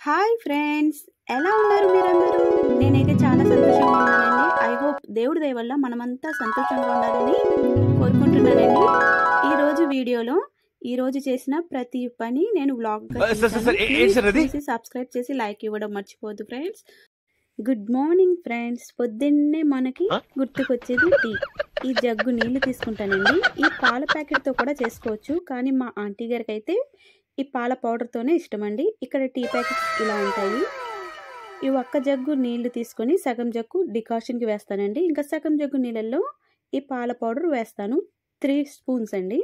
Hi friends, ఎలా ఉన్నారు మీరందరూ? నేనైతే చాలా సంతోషంగా ఉన్నానండి. ఐ హోప్ దేవుడి దయ వల్ల మనమంతా సంతోషంగా ఉండాలని కోరుకుంటున్నానండి. ఈరోజు వీడియోలో ఈరోజు చేసిన ప్రతి పని నేను వ్లాగ్గా చేశాను. ప్లీజ్ చూసి సబ్స్క్రైబ్ చేసి లైక్ ఇవ్వడం మర్చిపోవద్దు ఫ్రెండ్స్. Good morning friends. పొద్దున్నే మనకి గుర్తుకొచ్చేది టీ. ఈ జగ్గు నీళ్లు తీసుకుంటానండి. ఈ పాల ప్యాకెట్తో కూడా చేసుకోవచ్చు, కానీ మా ఆంటీ గారికి అయితే ఈ పాల పౌడర్తోనే ఇష్టమండి. ఇక్కడ టీ ప్యాకెట్స్ ఇలా ఉంటాయి. ఈ ఒక్క జగ్గు నీళ్లు తీసుకొని సగం జగ్గు డికాషన్కి వేస్తానండి. ఇంకా సగం జగ్గు నీళ్ళల్లో ఈ పాల పౌడర్ వేస్తాను. 3 స్పూన్స్ అండి.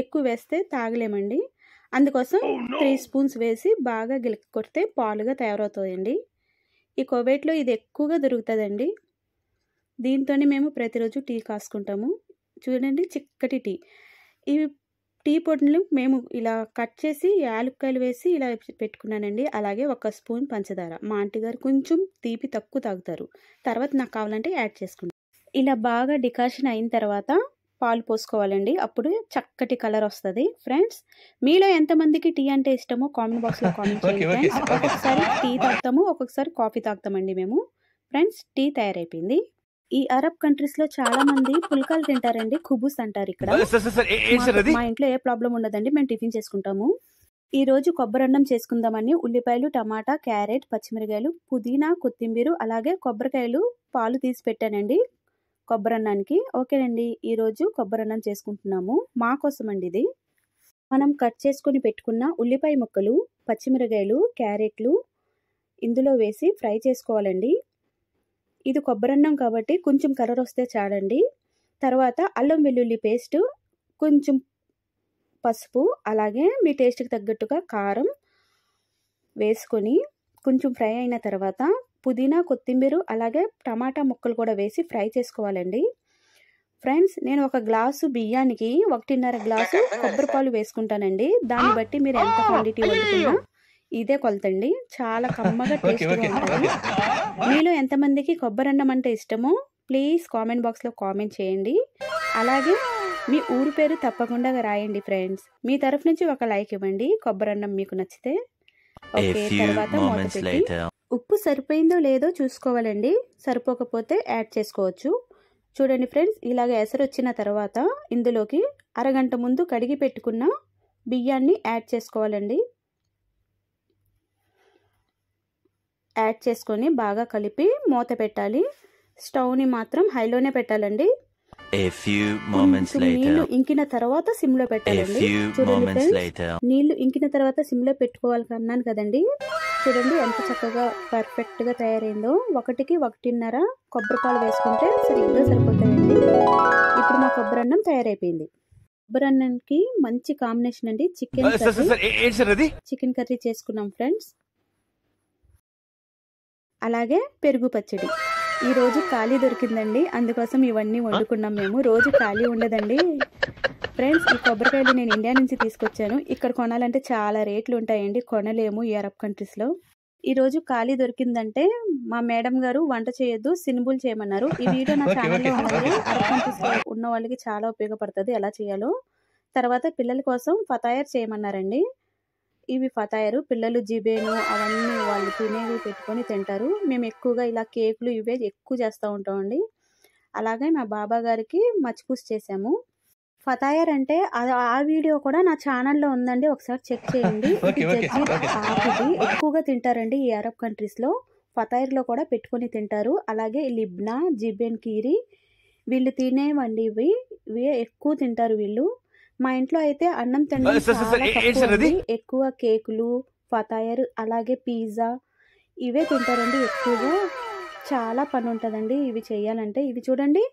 ఎక్కువ వేస్తే తాగలేమండి. అందుకోసం 3 స్పూన్స్ వేసి బాగా గిలక కొడితే పాలుగా తయారవుతాయండి. ఈ కోవేట్లో ఇది ఎక్కువగా దొరుకుతుందండి. దీంతోనే మేము ప్రతిరోజు టీ కాసుకుంటాము. చూడండి, చిక్కటి టీ. ఇవి టీ పొడిని మేము ఇలా కట్ చేసి యాలక్కాయలు వేసి ఇలా పెట్టుకున్నానండి. అలాగే 1 స్పూన్ పంచదార. మా ఆంటీ గారు కొంచెం తీపి తక్కువ తాగుతారు. తర్వాత నాకు కావాలంటే యాడ్ చేసుకుంటాను. ఇలా బాగా డికాషన్ అయిన తర్వాత పాలు పోసుకోవాలండి. అప్పుడు చక్కటి కలర్ వస్తుంది. ఫ్రెండ్స్, మీలో ఎంతమందికి టీ అంటే ఇష్టమో కామెంట్ బాక్స్లో కామెంట్ చేయండి ఫ్రెండ్స్. ఒక్కొక్కసారి టీ తాగుతాము, ఒక్కొక్కసారి కాఫీ తాగుతామండి మేము. ఫ్రెండ్స్, టీ తయారైపోయింది. ఈ అరబ్ కంట్రీస్ లో చాలా మంది పుల్కాలు తింటారండి. ఖుబూస్ అంటారు ఇక్కడ. మా ఇంట్లో ఏ ప్రాబ్లం ఉండదండి, మేము టిఫిన్ చేసుకుంటాము. ఈ రోజు కొబ్బరి అన్నం చేసుకుందామని ఉల్లిపాయలు, టమాటా, క్యారెట్, పచ్చిమిరకాయలు, పుదీనా, కొత్తిమీర, అలాగే కొబ్బరికాయలు పాలు తీసి పెట్టానండి కొబ్బరి అన్నానికి. ఓకేనండి, ఈ రోజు కొబ్బరి అన్నం చేసుకుంటున్నాము. మా కోసం అండి ఇది. మనం కట్ చేసుకుని పెట్టుకున్న ఉల్లిపాయ ముక్కలు, పచ్చిమిరకాయలు, క్యారెట్లు ఇందులో వేసి ఫ్రై చేసుకోవాలండి. ఇది కొబ్బరన్నం కాబట్టి కొంచెం కలర్ వస్తే చాలండి. తర్వాత అల్లం వెల్లుల్లి పేస్ట్, కొంచెం పసుపు, అలాగే మీ టేస్ట్కి తగ్గట్టుగా కారం వేసుకొని కొంచెం ఫ్రై అయిన తర్వాత పుదీనా, కొత్తిమీర, అలాగే టమాటా ముక్కలు కూడా వేసి ఫ్రై చేసుకోవాలండి. ఫ్రెండ్స్, నేను 1 గ్లాసు బియ్యానికి 1.5 గ్లాసు కొబ్బరి పాలు వేసుకుంటానండి. దాన్ని బట్టి మీరు ఎంత క్వాంటిటీ వండుకున్నా ఇదే కొలతండి. చాలా కమ్మగా టేస్ట్గా ఉంటుంది. మీలో ఎంతమందికి కొబ్బరి అన్నం అంటే ఇష్టమో ప్లీజ్ కామెంట్ బాక్స్లో కామెంట్ చేయండి. అలాగే మీ ఊరు పేరు తప్పకుండా రాయండి ఫ్రెండ్స్. మీ తరఫు నుంచి ఒక లైక్ ఇవ్వండి కొబ్బరి అన్నం మీకు నచ్చితే. ఓకే, తర్వాత మూత పెట్టి ఉప్పు సరిపోయిందో లేదో చూసుకోవాలండి. సరిపోకపోతే యాడ్ చేసుకోవచ్చు. చూడండి ఫ్రెండ్స్, ఇలాగ ఎసరు వచ్చిన తర్వాత ఇందులోకి అరగంట ముందు కడిగి పెట్టుకున్న బియ్యాన్ని యాడ్ చేసుకోవాలండి. యాడ్ చేసుకొని బాగా కలిపి మూత పెట్టాలి. స్టవ్ని మాత్రం హైలోనే పెట్టాలండి. నీళ్లు ఇంకిన తర్వాత సిమ్ లో పెట్టాలండి. చూడండి ఫ్రెండ్స్, నీళ్లు ఇంకిన తర్వాత సిమ్ లో పెట్టుకోవాలి అన్నాను కదండి. చూడండి ఎంత చక్కగా పర్ఫెక్ట్ గా తయారైందో. 1కి 1.5 కొబ్బరి పాలు వేసుకుంటే సరిగ్గా సరిపోతాయండి. ఇప్పుడు మా కొబ్బరి అన్నం తయారైపోయింది. కొబ్బరి అన్నానికి మంచి కాంబినేషన్ అండి చికెన్ కర్రీ చేసుకున్నాం ఫ్రెండ్స్. అలాగే పెరుగు పచ్చడి. ఈ రోజు ఖాళీ దొరికిందండి, అందుకోసం ఇవన్నీ వండుకున్నాం మేము. రోజు ఖాళీ ఉండదండి ఫ్రెండ్స్. ఈ కొబ్బరికాయలు నేను ఇండియా నుంచి తీసుకొచ్చాను. ఇక్కడ కొనాలంటే చాలా రేట్లు ఉంటాయండి, కొనలేము ఈ అరబ్ కంట్రీస్లో. ఈరోజు ఖాళీ దొరికిందంటే మా మేడం గారు వంట చేయొద్దు, సినిబుల్ చేయమన్నారు. ఈ వీడియో నా ఛానల్లో ఉందండి. అరబ్ కంట్రీస్లో ఉన్న వాళ్ళకి చాలా ఉపయోగపడుతుంది ఎలా చేయాలో. తర్వాత పిల్లల కోసం ఫతాయర్ చేయమన్నారండి. ఇవి ఫతాయరు, పిల్లలు జిబేను అవన్నీ వాళ్ళు తినేవి పెట్టుకొని తింటారు. మేము ఎక్కువగా ఇలా కేకులు ఇవే ఎక్కువ చేస్తూ ఉంటామండి. అలాగే మా బాబా గారికి మచ్పూస్ చేసాము. ఫతాయర్ అంటే ఆ వీడియో కూడా నా ఛానల్లో ఉందండి, ఒకసారి చెక్ చేయండి. ఆకుది ఎక్కువగా తింటారండి ఈ అరబ్ కంట్రీస్లో. ఫతాయర్లో కూడా పెట్టుకొని తింటారు. అలాగే లిబ్నా, జిబెన్ కీరీ వీళ్ళు తినేవండి. ఇవి ఎక్కువ తింటారు వీళ్ళు. మా ఇంట్లో అయితే అన్నం తినడం చాలా తక్కువ. ఎక్కువ కేకులు, ఫతాయర్, అలాగే పిజ్జా ఇవే తింటారండి ఎక్కువగా. చాలా పని ఉంటుందండి ఇవి చేయాలంటే. ఇవి చూడండి,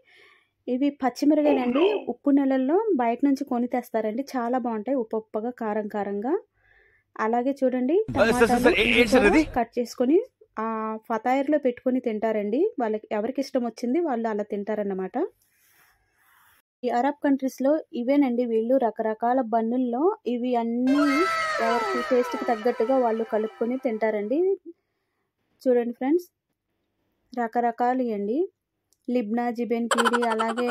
ఇవి పచ్చిమిరకాయలండి. ఉప్పు నెలల్లో బయట నుంచి కొని తెస్తారండి, చాలా బాగుంటాయి, ఉప్పుగా కారం కారంగా. అలాగే చూడండి, టమాటాలు కట్ చేసుకొని ఆ ఫతాయర్లో పెట్టుకొని తింటారండి. వాళ్ళకి ఎవరికి ఇష్టం వచ్చింది వాళ్ళు అలా తింటారన్నమాట. ఈ అరబ్ కంట్రీస్లో ఇవేనండి వీళ్ళు రకరకాల బన్నుల్లో ఇవి అన్నీ ఎవరికి టేస్ట్కి తగ్గట్టుగా వాళ్ళు కలుపుకొని తింటారండి. చూడండి ఫ్రెండ్స్, రకరకాలు అండి. లిబ్నా, జిబెన్ కీరీ, అలాగే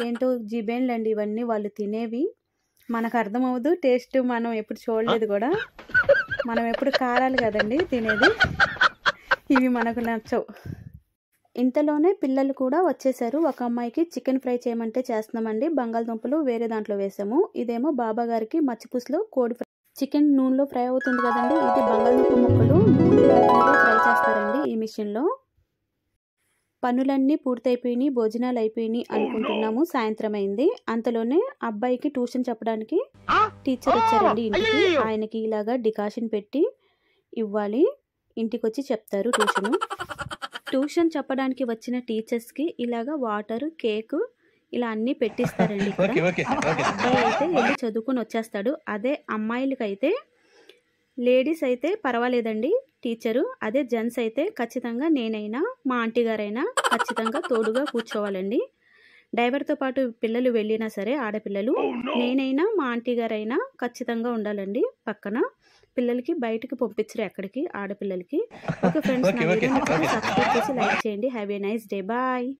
ఏంటో జిబెన్లు అండి ఇవన్నీ వాళ్ళు తినేవి. మనకు అర్థమవుదు, టేస్ట్ మనం ఎప్పుడు చూడలేదు కూడా. మనం ఎప్పుడు కారాలు కదండి తినేది, ఇవి మనకు నచ్చవు. ఇంతలోనే పిల్లలు కూడా వచ్చేసారు. ఒక అమ్మాయికి చికెన్ ఫ్రై చేయమంటే చేస్తున్నామండి. బంగాళదుంపలు వేరే దాంట్లో వేసాము. ఇదేమో బాబా గారికి మచ్చిపులుసులో కోడి ఫ్రై. చికెన్ నూనెలో ఫ్రై అవుతుంది కదండి, ఇది బంగాళదుంప ముక్కలు నూనె లేకుండా ఫ్రై చేస్తారండి ఈ మిషన్లో. పనులన్నీ పూర్తయిపోయినాయి, భోజనాలు అయిపోయినాయి అనుకుంటున్నాము. సాయంత్రం అయింది. అంతలోనే అబ్బాయికి ట్యూషన్ చెప్పడానికి టీచర్ వచ్చారండి ఇంటికి. ఆయనకి ఇలాగా డికాషన్ పెట్టి ఇవ్వాలి, ఇంటికి వచ్చి చెప్తారు ట్యూషన్ చెప్పడానికి వచ్చిన టీచర్స్కి ఇలాగా వాటర్, కేక్ ఇలా అన్నీ పెట్టిస్తారండి ఇక్కడ. అబ్బాయి అయితే వెళ్ళి చదువుకొని వచ్చేస్తాడు. అదే అమ్మాయిలకైతే, లేడీస్ అయితే పర్వాలేదండి టీచరు, అదే జెంట్స్ అయితే ఖచ్చితంగా నేనైనా మా ఆంటీ గారైనా ఖచ్చితంగా తోడుగా కూర్చోవాలండి. డ్రైవర్తో పాటు పిల్లలు వెళ్ళినా సరే ఆడపిల్లలు, నేనైనా మా ఆంటీ గారైనా ఖచ్చితంగా ఉండాలండి పక్కన. పిల్లలకి బయటకు పంపించరు ఎక్కడికి, ఆడపిల్లలకి. ఓకే ఫ్రెండ్స్, నా వీడియో నచ్చితే సబ్స్క్రైబ్ చేసి లైక్ చేయండి. Have a nice day, bye.